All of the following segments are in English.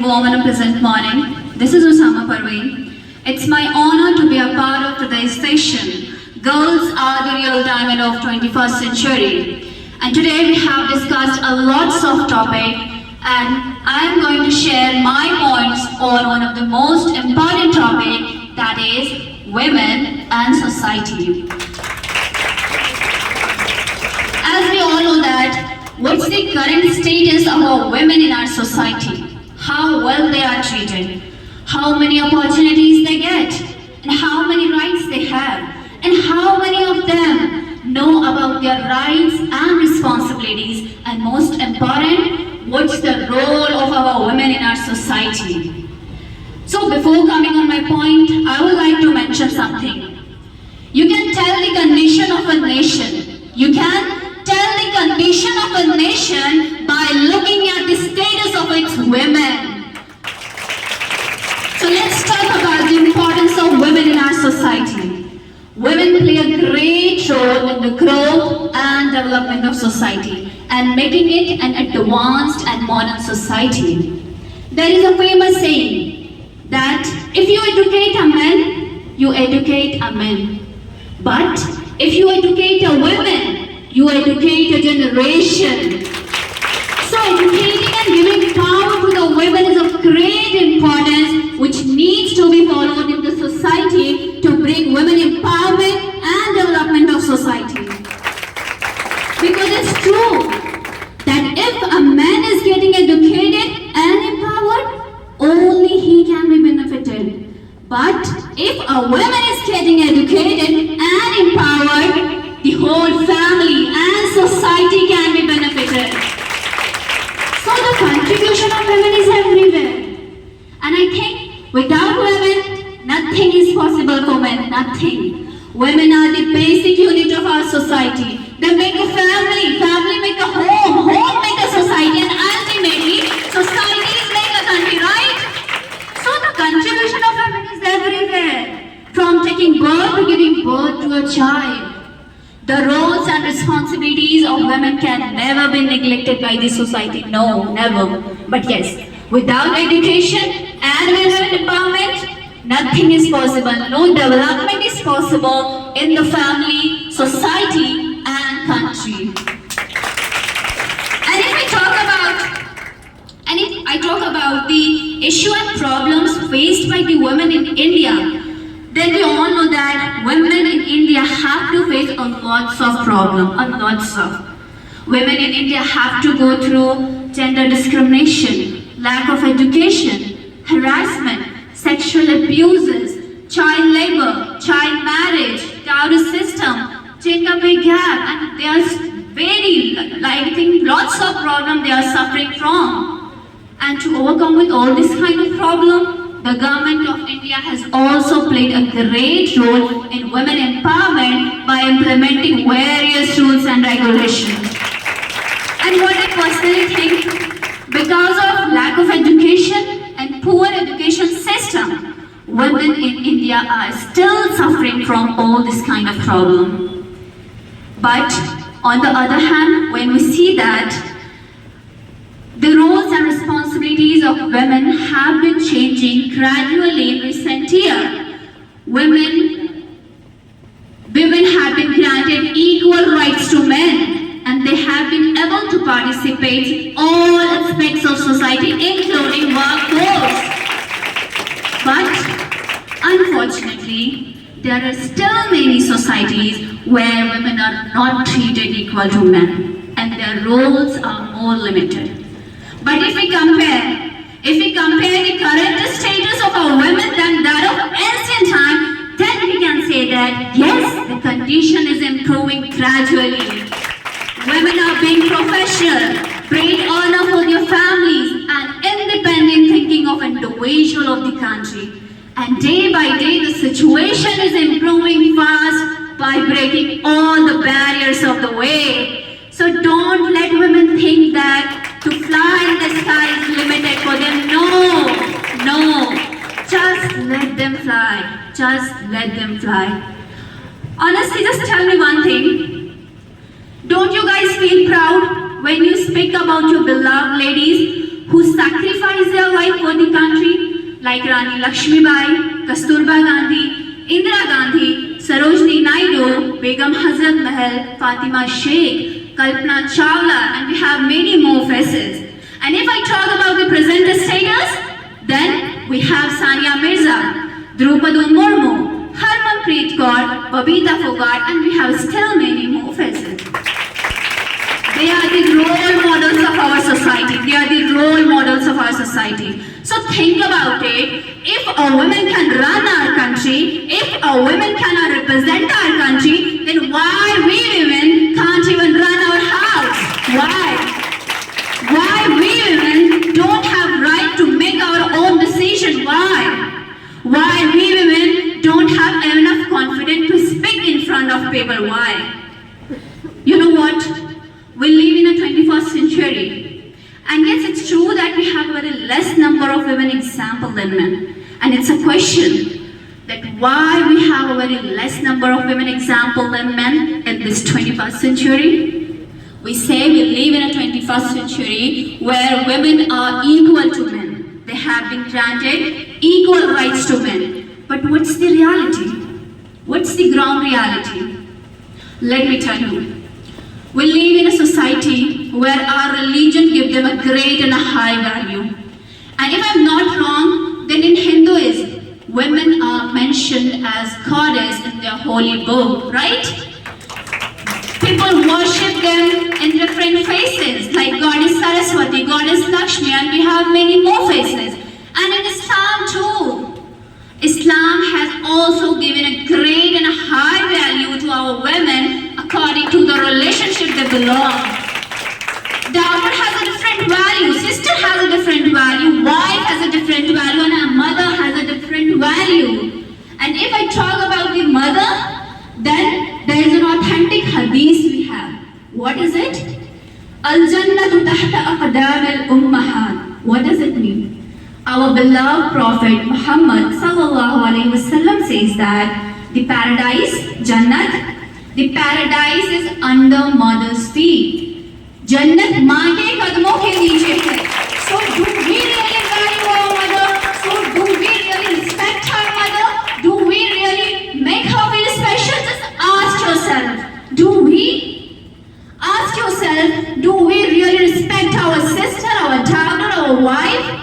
Warm and a pleasant morning. This is Osama Parveen. It's my honor to be a part of today's session. Girls are the real diamond of 21st century. And today we have discussed a lots of topic, and I am going to share my points on one of the most important topic, that is women and society. As we all know that, what's the current status of our women in our society? How well they are treated, how many opportunities they get, and how many rights they have, and how many of them know about their rights and responsibilities, and most important, what's the role of our women in our society. So before coming on my point, I would like to mention something. You can tell the condition of a nation. You can tell the condition of a nation by looking at the status of its women. So let's talk about the importance of women in our society. Women play a great role in the growth and development of society and making it an advanced and modern society. There is a famous saying that if you educate a man, you educate a man. But if you educate a woman, you educate a generation. So educating and giving power to the women is of great importance, which needs to be followed in the society to bring women empowerment and development of society. Because it's true that if a man is getting educated and empowered, only he can be benefited. But if a woman is getting educated and empowered, the whole family and society can be benefited. So the contribution of women is everywhere. And I think without women, nothing is possible for men, nothing. Women are the basic unit of our society. They make a family, family make a home, home make a society, and ultimately, societies make a country, right? So the contribution of women is everywhere. From taking birth to giving birth to a child. The roles and responsibilities of women can never be neglected by the society. No, never. But yes, without education and women empowerment, nothing is possible. No development is possible in the family, society, and country. And if I talk about the issue and problems faced by the women in India, then we all know that women in India have to face a lots of problems, Women in India have to go through gender discrimination, lack of education, harassment, sexual abuses, child labor, child marriage, dowry system, gender pay gap, and there's lots of problems they are suffering from. And to overcome with all this kind of problem, the government of India has also played a great role in women empowerment by implementing various rules and regulations. And what I personally think, because of lack of education and poor education system, women in India are still suffering from all this kind of problem. But on the other hand, when we see that the roles and responsibilities of women have been changing gradually in recent years. Women have been granted equal rights to men, and they have been able to participate in all aspects of society, including workforce. But unfortunately, there are still many societies where women are not treated equal to men, and their roles are more limited. But if we compare the current status of our women than that of ancient time, then we can say that yes, the condition is improving gradually. Women are being professional, great honor for their families, and independent thinking of individual of the country. And day by day, the situation is improving fast by breaking all the barriers of the way. So don't let women think that to fly in the sky is limited for them. No. Just let them fly. Just let them fly. Honestly, just tell me one thing. Don't you guys feel proud when you speak about your beloved ladies who sacrifice their life for like Rani Lakshmibai, Kasturba Gandhi, Indira Gandhi, Sarojini Naidu, Begum Hazrat Mahal, Fatima Sheikh, Kalpana Chawla, and we have many more faces. And if I talk about the presenter status, then we have Sania Mirza, Drupadi Murmu, Harmanpreet Kaur, Babita Phogat, and we have still many more faces. They are the role models of our society. They are the role models of our society. So think about it. If a woman can run our country, if a woman cannot represent our country, then why we women can't even run our house? Why? Why we women don't have right to make our own decision? Why? Why we women don't have enough confidence to speak in front of people? Why? You know what? We live in a 21st century. And yes, it's true that we have a very less number of women example than men. And it's a question that why we have a very less number of women example than men in this 21st century. We say we live in a 21st century where women are equal to men. They have been granted equal rights to men. But what's the reality? What's the ground reality? Let me tell you. We live in a society where our religion gives them a great and a high value. And if I'm not wrong, then in Hinduism, women are mentioned as goddess in their holy book, right? People worship them in different faces, like Goddess Saraswati, Goddess Lakshmi, and we have many more faces. And in Islam too. Islam has also given a great and a high value to our women according to the relationship they belong. Daughter has a different value, sister has a different value, wife has a different value, and a mother has a different value. And if I talk about the mother, then there is an authentic hadith we have. What is it? Al-Jannatu tahta aqdam al-ummahat. What does it mean? Our beloved Prophet Muhammad sallallahu alaihi wasallam says that the paradise, Jannat, the paradise is under mother's feet. Jannat maa ke kadmon ke niche hai. So do we really value our mother? So do we really respect our mother? Do we really make her feel special? Just ask yourself. Do we? Ask yourself, do we really respect our sister, our daughter, our wife?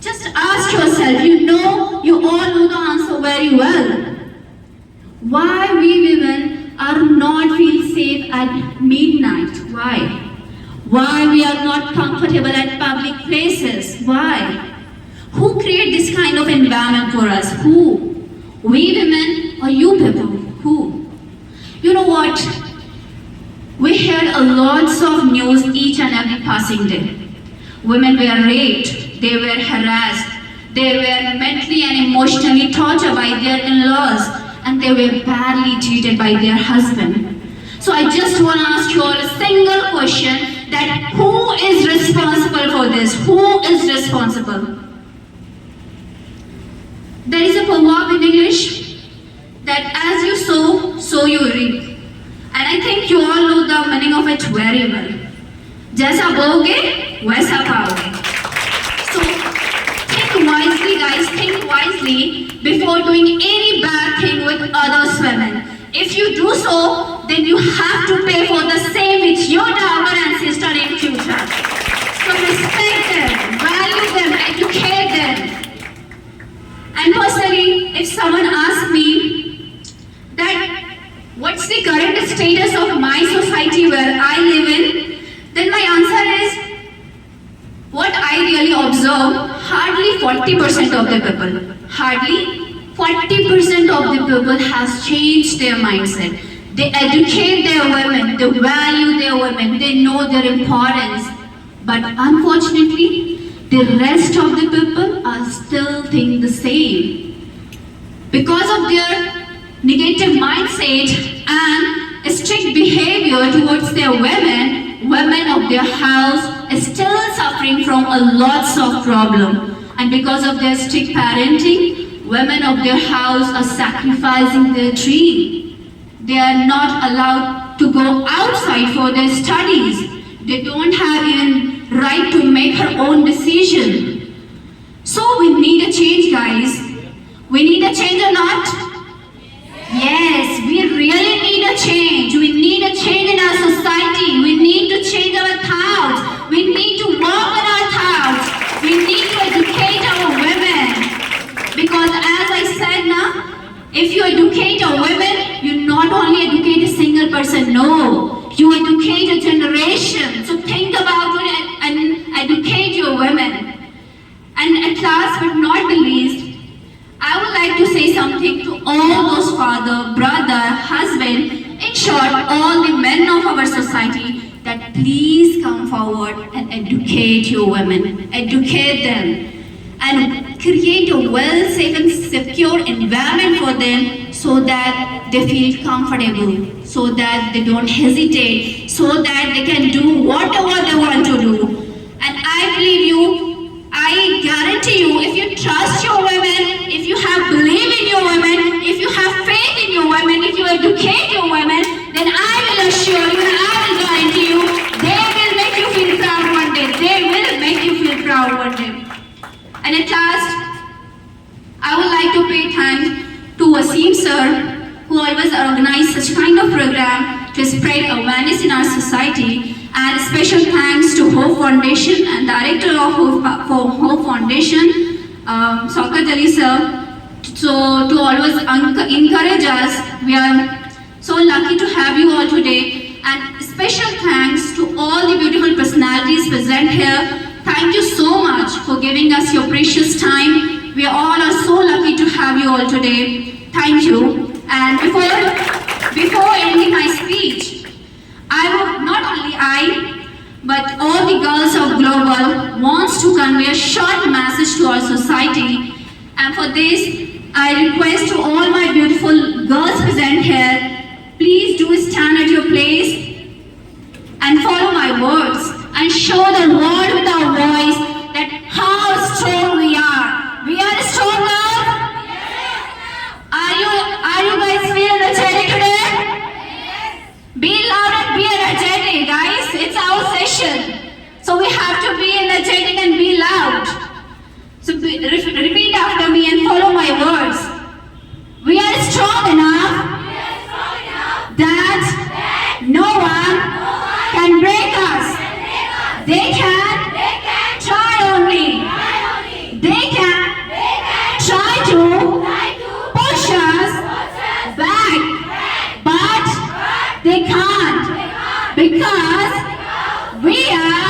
Just ask yourself, you all know the answer very well. Why we women are not feel safe at midnight? Why? Why we are not comfortable at public places? Why? Who create this kind of environment for us? Who? We women or you people? Who? You know what? We hear a lots of news each and every passing day. Women were raped, they were harassed, they were mentally and emotionally tortured by their in-laws, and they were badly treated by their husband. So I just want to ask you all a single question, that who is responsible for this? Who is responsible? There is a proverb in English that as you sow, so you reap. And I think you all know the meaning of it very well. जैसा बोगे वैसा पाओगे. So think wisely, guys. Think wisely before doing any bad thing with others women. If you do so, then you have to pay for the same with your daughter and sister in future. So respect them, value them, educate them. And personally, if someone asks me that what's the current status of my society where I live in, then my answer is, what I really observe, hardly 40% of the people, hardly 40% of the people has changed their mindset. They educate their women, they value their women, they know their importance. But unfortunately, the rest of the people are still thinking the same. Because of their negative mindset and strict behavior towards their women of their house is still suffering from a lots of problem. And because of their strict parenting, women of their house are sacrificing their dream. They are not allowed to go outside for their studies. They don't have even right to make her own decision. So we need a change guys. We need a change or not? Yes, we really need a change. We need a change in our society. We need to change our thoughts. We need to work on our thoughts. We need to educate our women. Because as I said now, if you educate our women, you not only educate a single person, no. You educate a generation. So think about it and educate your women. And at last but not the least, I would like to say something to all those father, brother, husband, in short, all the men of our society, that please come forward and educate your women. Educate them. And create a well, safe and secure environment for them so that they feel comfortable, so that they don't hesitate, so that they can do whatever they want to do. And I believe you, I guarantee you, if you trust your women, if you have belief in your women, if you have faith in your women, if you educate your women, then I will assure you and I will guarantee you, they will make you feel proud one day. They will make you feel proud one day. And at last, I would like to pay thanks to Wasim sir, who always organize such kind of program to spread awareness in our society. And special thanks to Hope Foundation and Director of Hope Foundation, Saukat Ali sir, so to always encourage us. We are so lucky to have you all today. And special thanks to all the beautiful personalities present here. Thank you so much for giving us your precious time. We all are so lucky to have you all today. Thank you. And before ending my speech, but all the girls of Global wants to convey a short message to our society. And for this, I request to all my beautiful girls present here, please do stand at your place and follow my words and show the world with our voice that how strong we are. We are strong now. Are you guys feeling energetic today? Be loud and be energetic, guys. It's our session. So we have to be energetic and be loud. So repeat after me and follow my words. We are strong enough that no one can break us. They can try only. They can try to push us back, but they can't, because we are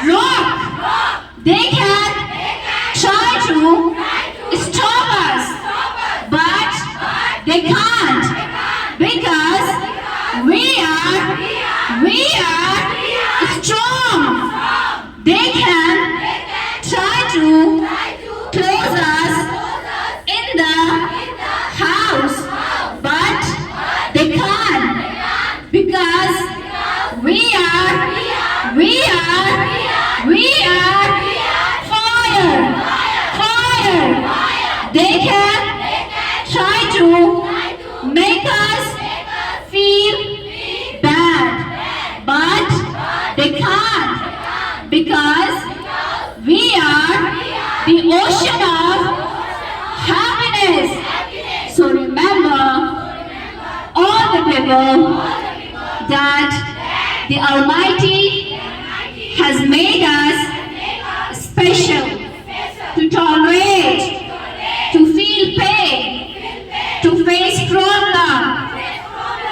rock. They can try to stop us, but they can't, because we are strong. They can try to close us in the house, but they can't, because we are fire. They can try to make us feel bad, but they can't, because we are the ocean of happiness. So remember, all the people, that the Almighty has made us special, to tolerate, to feel pain, to face problem,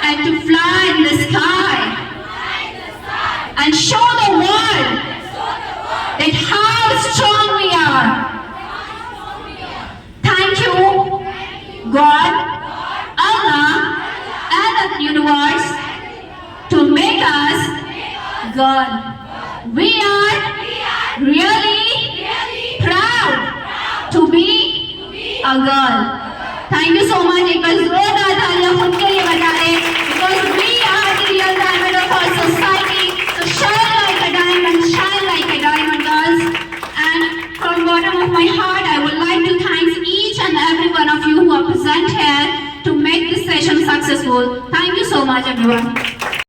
and to fly in the sky, and show the world that how strong we are. Thank you, God, Allah, and the universe to make us God. We are really proud to be a girl. Thank you so much. एक बार जोरदार तालियां खुद के लिए बजा